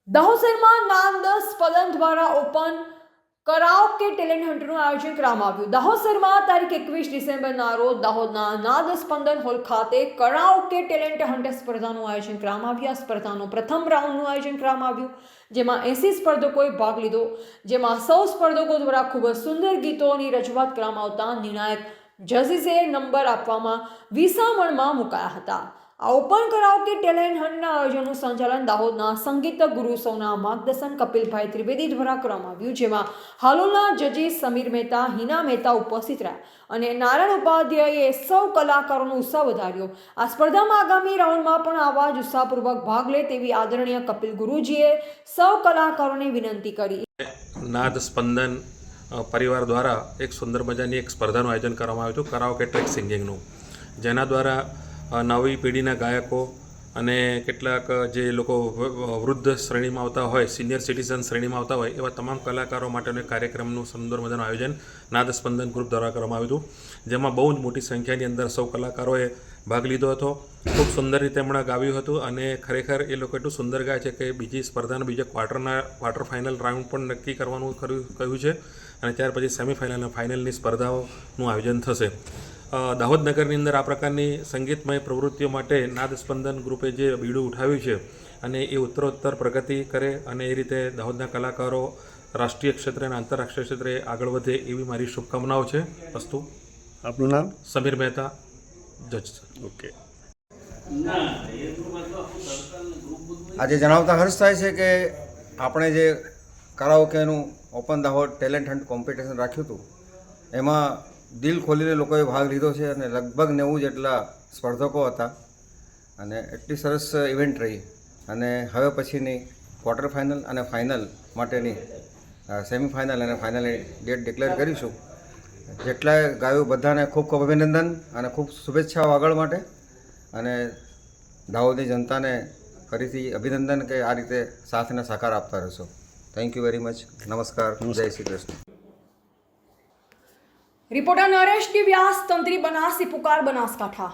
દાહોદ શહેરમાં નાદ સ્પંદન દ્વારા ઓપન કરાઓકે ટેલેન્ટ હન્ટનું આયોજન કરવામાં આવ્યું. દાહોદ શહેરમાં તારીખ 21 ડિસેમ્બરના રોજ દાહોદના નાદ સ્પંદન હોલ ખાતે કરાઓકે ટેલેન્ટ હન્ટ સ્પર્ધાનું આયોજન કરવામાં આવ્યું. આ સ્પર્ધાનું પ્રથમ રાઉન્ડનું આયોજન કરવામાં આવ્યું, જેમાં 80 સ્પર્ધકોએ ભાગ લીધો, જેમાં 100 સ્પર્ધકો દ્વારા ખૂબ જ સુંદર ગીતોની રજૂઆત કરવામાં આવતા નિર્ણાયક જજીસે નંબર આપવામાં વિસામણમાં મુકાયા હતા. આ ઓપન કરાઓકે ટેલેન્ટ હન્ટના આયોજનનું સંચાલન દાહોદના સંગીત ગુરુ સૌના માર્ગદર્શન કપિલભાઈ ત્રિવેદી દ્વારા કરવામાં આવ્યું, જેમાં હાલોલના જજીસ સમીર મહેતા, હિના મહેતા ઉપસ્થિત રહ્યા અને નારાયણ ઉપાધ્યાયે સૌ કલાકારોનો ઉત્સાહ વધાર્યો. આ સ્પર્ધામાં આગામી રાઉન્ડમાં પણ આવા જ ઉત્સાહપૂર્વક ભાગ લે તેવી આદરણીય કપિલ ગુરુજીએ સૌ કલાકારોને વિનંતી કરી. નાદ સ્પંદન પરિવાર દ્વારા એક સુંદર મજાની એક સ્પર્ધાનું આયોજન કરવામાં આવ્યું હતું, કરાઓકે ટ્રેક સિંગિંગનું, જેના દ્વારા નવી પેઢીના ગાયકો અને કેટલાક જે લોકો વૃદ્ધ શ્રેણીમાં આવતા હોય, સિનિયર સિટીઝન શ્રેણીમાં આવતા હોય એવા તમામ કલાકારો માટેનું એક કાર્યક્રમનું સુંદર મજાનું આયોજન નાદ સ્પંદન ગ્રુપ દ્વારા કરવામાં આવ્યું હતું, જેમાં બહુ જ મોટી સંખ્યાની અંદર સૌ કલાકારોએ ભાગ લીધો હતો. ખૂબ સુંદર રીતે હમણાં ગાવ્યું હતું અને ખરેખર એ લોકો એટલું સુંદર ગાય છે કે બીજી સ્પર્ધાના બીજા ક્વાર્ટર ફાઇનલ રાઉન્ડ પણ નક્કી કરવાનું કહ્યું છે અને ત્યાર પછી સેમિફાઇનલ અને ફાઇનલની સ્પર્ધાઓનું આયોજન થશે. દાહોદ નગરની અંદર આ પ્રકારની સંગીતમય પ્રવૃત્તિઓ માટે નાદ સ્પંદન ગ્રુપે જે બીડું ઉઠાવ્યું છે અને એ ઉત્તરોત્તર પ્રગતિ કરે અને એ રીતે દાહોદના કલાકારો રાષ્ટ્રીય ક્ષેત્રે અને આંતરરાષ્ટ્રીય ક્ષેત્રે આગળ વધે એવી મારી શુભકામનાઓ છે. અસ્તુ. આપનું નામ? સમીર મહેતા, જજ. ઓકે. આજે જણાવતા હર્ષ થાય છે કે આપણે જે કરાઓકેનું open Dahod talent hunt competition રાખ્યું હતું એમાં દિલ ખોલીને લોકોએ ભાગ લીધો છે અને લગભગ 90 જેટલા સ્પર્ધકો હતા અને એટલી સરસ ઇવેન્ટ રહી. અને હવે પછીની ક્વાર્ટર ફાઇનલ અને ફાઇનલ માટેની સેમિફાઇનલ અને ફાઇનલની ડેટ ડિક્લેર કરીશું. જેટલાએ ગાયું બધાને ખૂબ ખૂબ અભિનંદન અને ખૂબ શુભેચ્છાઓ આગળ માટે, અને દાહોદની જનતાને ફરીથી અભિનંદન કે આ રીતે સાથ અને સહકાર આપતા રહેશો. Thank you very much. નમસ્કાર. જય શ્રી કૃષ્ણ. રિપોર્ટર નરેશ ડી વ્યાસ, તંત્રી બનાસી પુકાર, બનાસકાંઠા.